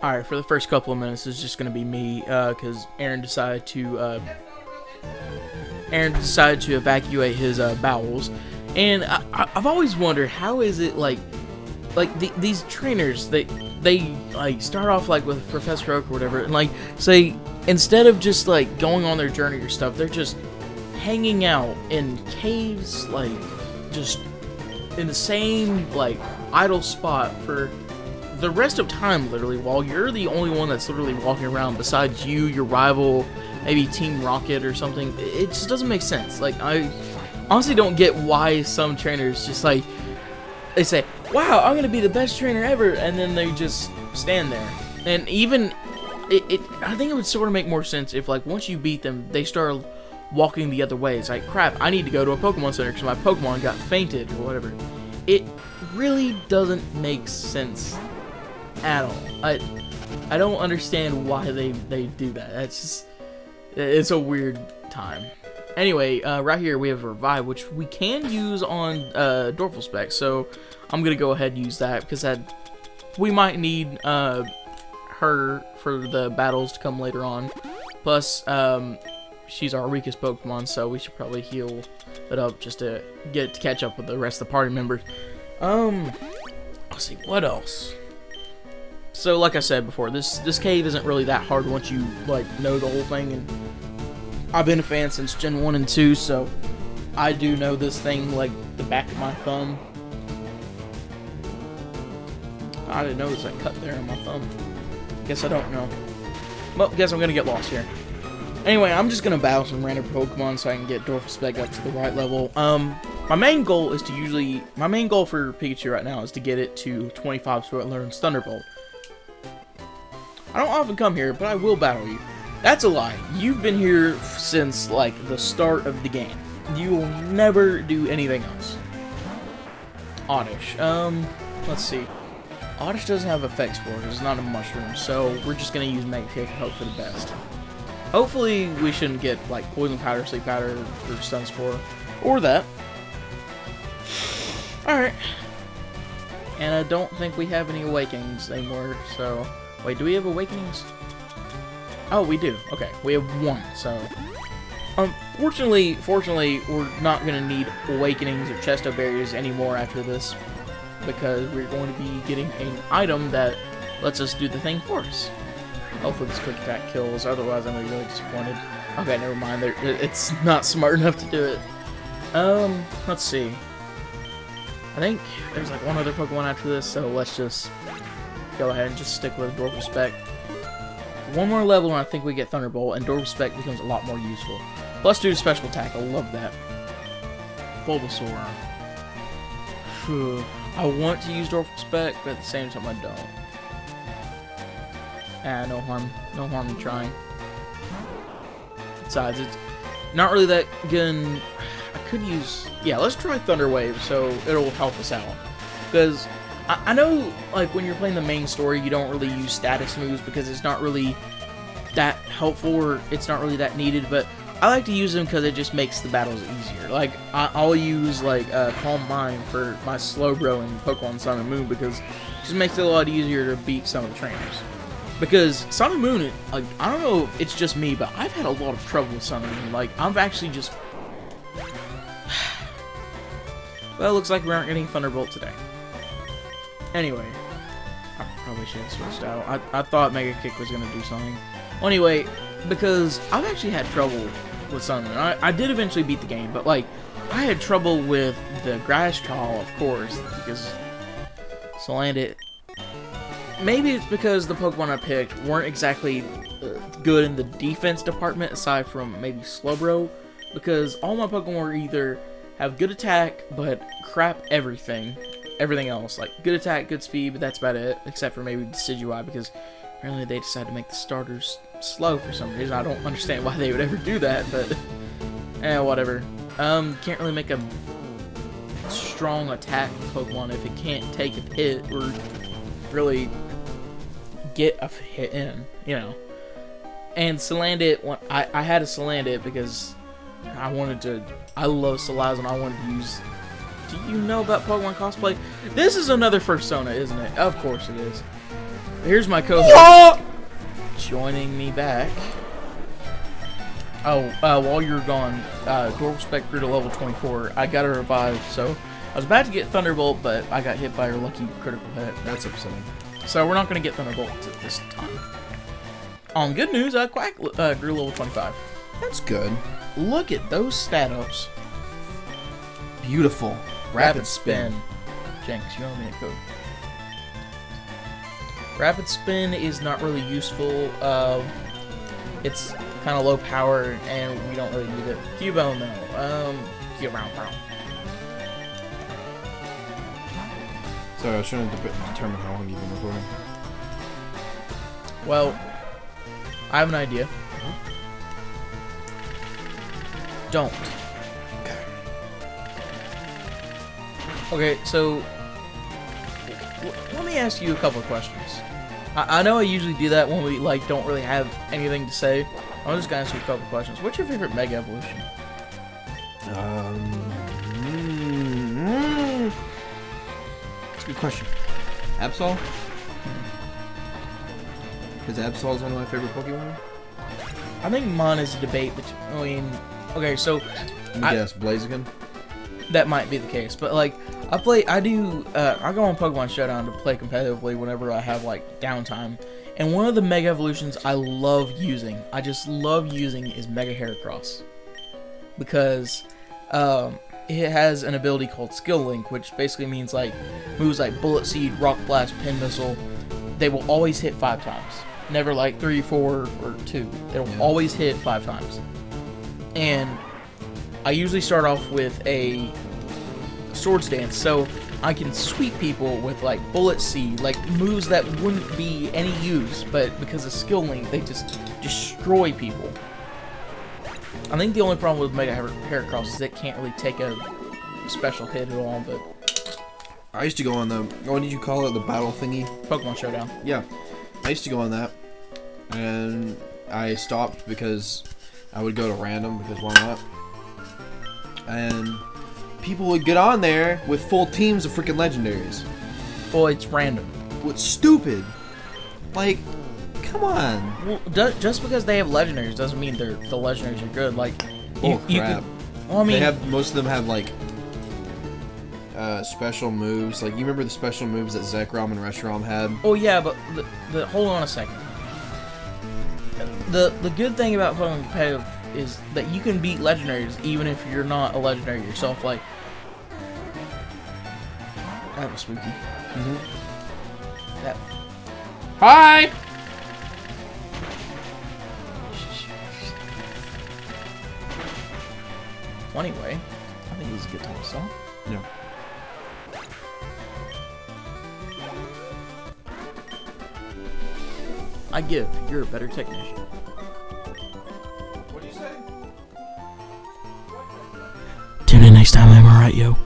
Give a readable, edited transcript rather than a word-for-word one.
Alright, for the first couple of minutes, it's just going to be me, because Aaron decided to evacuate his bowels. And I've always wondered, how is it, like these trainers, they like, start off, like, with Professor Oak or whatever, and, like, say, instead of just, like, going on their journey or stuff, they're just hanging out in caves, like, just in the same, like, idle spot for the rest of time, literally, while you're the only one that's literally walking around besides you, your rival, maybe Team Rocket or something. It just doesn't make sense. Like, I honestly don't get why some trainers just, like, they say, wow, I'm gonna be the best trainer ever, and then they just stand there. And even I think it would sort of make more sense if, like, once you beat them, they start walking the other way. It's like, crap, I need to go to a Pokemon Center because my Pokemon got fainted or whatever. It really doesn't make sense at all. I don't understand why they do that. That's just, it's a weird time. Anyway, right here we have Revive, which we can use on Dorflespec, so I'm gonna go ahead and use that because we might need her for the battles to come later on. Plus, she's our weakest Pokemon, so we should probably heal it up just to catch up with the rest of the party members. Let's see, what else? So, like I said before, this cave isn't really that hard once you, like, know the whole thing, and I've been a fan since Gen 1 and 2, so I do know this thing like the back of my thumb. I didn't know there's a cut there on my thumb. Guess I don't know. Well, guess I'm gonna get lost here. Anyway, I'm just gonna battle some random Pokemon so I can get Dorflespec up to the right level. My main goal for Pikachu right now is to get it to 25 so it learns Thunderbolt. I don't often come here, but I will battle you. That's a lie. You've been here since, like, the start of the game. You will never do anything else. Oddish. Let's see. Oddish doesn't have effects for it. It's not a mushroom, so we're just gonna use Mega Kick and hope for the best. Hopefully, we shouldn't get, like, Poison Powder, Sleep Powder, or Stun Spore. Or that. Alright. And I don't think we have any Awakenings anymore, so... Wait, do we have Awakenings? Oh, we do. Okay, we have one, so... Fortunately, we're not going to need Awakenings or Chesto Berries anymore after this, because we're going to be getting an item that lets us do the thing for us. Hopefully this Quick Attack kills, otherwise I'm going to be really disappointed. Okay, never mind, it's not smart enough to do it. Let's see. I think there's like one other Pokemon after this, so let's just go ahead and just stick with Dorflespec. One more level and I think we get Thunderbolt, and Dorflespec becomes a lot more useful. Plus 2 special attack, I love that. Bulbasaur. Phew. I want to use Dorflespec, but at the same time I don't. No harm in trying. Besides, it's not really that good. I could use, yeah, let's try Thunder Wave, so it'll help us out. Because I know, like, when you're playing the main story, you don't really use status moves because it's not really that helpful, or it's not really that needed, but I like to use them because it just makes the battles easier. Like, I'll use, like, Calm Mind for my Slowbro in Pokemon Sun and Moon because it just makes it a lot easier to beat some of the trainers. Because Sun and Moon, like, I don't know if it's just me, but I've had a lot of trouble with Sun and Moon. Like, I've actually just... Well, it looks like we aren't getting Thunderbolt today. Anyway, I probably should have switched out. I thought Mega Kick was going to do something. Well, anyway, because I've actually had trouble with Sun and Moon. I did eventually beat the game, but, like, I had trouble with the Grass Troll, of course, because Salandit... Maybe it's because the Pokemon I picked weren't exactly good in the defense department, aside from maybe Slowbro, because all my Pokemon were either have good attack, but crap everything else. Like, good attack, good speed, but that's about it, except for maybe Decidueye, because apparently they decided to make the starters slow for some reason. I don't understand why they would ever do that, but whatever. Can't really make a strong attack Pokemon if it can't take a hit, or really get a hit in, you know. And Salandit, I had a Salandit because I love Salazzle and I wanted to use... Do you know about Pokemon cosplay? This is another Fursona, isn't it? Of course it is. here's my co-host joining me back. Oh, while you were gone, Dwarf Spec grew to level 24. I got a revive, so I was about to get Thunderbolt, but I got hit by her lucky critical hit. That's upsetting. So we're not going to get Thunderbolt this time. On good news, Quack grew level 25. That's good. Look at those stat ups. Beautiful. Rapid spin. Jenks, you owe me a code. Rapid spin is not really useful. It's kind of low power, and we don't really need it. Cubone though. Cubone. Sorry, I was trying to determine how long you've been recording. Well, I have an idea. Don't. Okay, so let me ask you a couple of questions. I know I usually do that when we don't really have anything to say. I'm just gonna ask you a couple of questions. What's your favorite Mega Evolution? That's a good question. Absol? Because Absol is one of my favorite Pokemon. I think mine is a debate between. Okay, so Let me guess, Blaziken? that might be the case, but I go on Pokemon Showdown to play competitively whenever I have downtime. And one of the Mega Evolutions I love using, I just love using, is Mega Heracross. Because it has an ability called Skill Link, which basically means moves like Bullet Seed, Rock Blast, Pin Missile. They will always hit 5 times. Never 3, 4, or 2. It'll always hit 5 times. And I usually start off with a Swords Dance, so I can sweep people with Bullet Seed, moves that wouldn't be any use, but because of Skill Link, they just destroy people. I think the only problem with Mega Heracross is it can't really take a special hit at all, but I used to go on the, what did you call it, the battle thingy? Pokemon Showdown. Yeah, I used to go on that, and I stopped because I would go to random, because why not? And people would get on there with full teams of freaking legendaries. Well, it's random. What's stupid? Come on. Well, just because they have legendaries doesn't mean the legendaries are good. You crap. Well, I mean, most of them have special moves. You remember the special moves that Zekrom and Reshiram had? Oh yeah, but hold on a second. The good thing about playing competitive is that you can beat legendaries even if you're not a legendary yourself. That was spooky. That. Hi. Well, anyway, I think this is a good time to stop. Yeah. I give. You're a better technician. What do you say? Tune in next time, am I right, yo?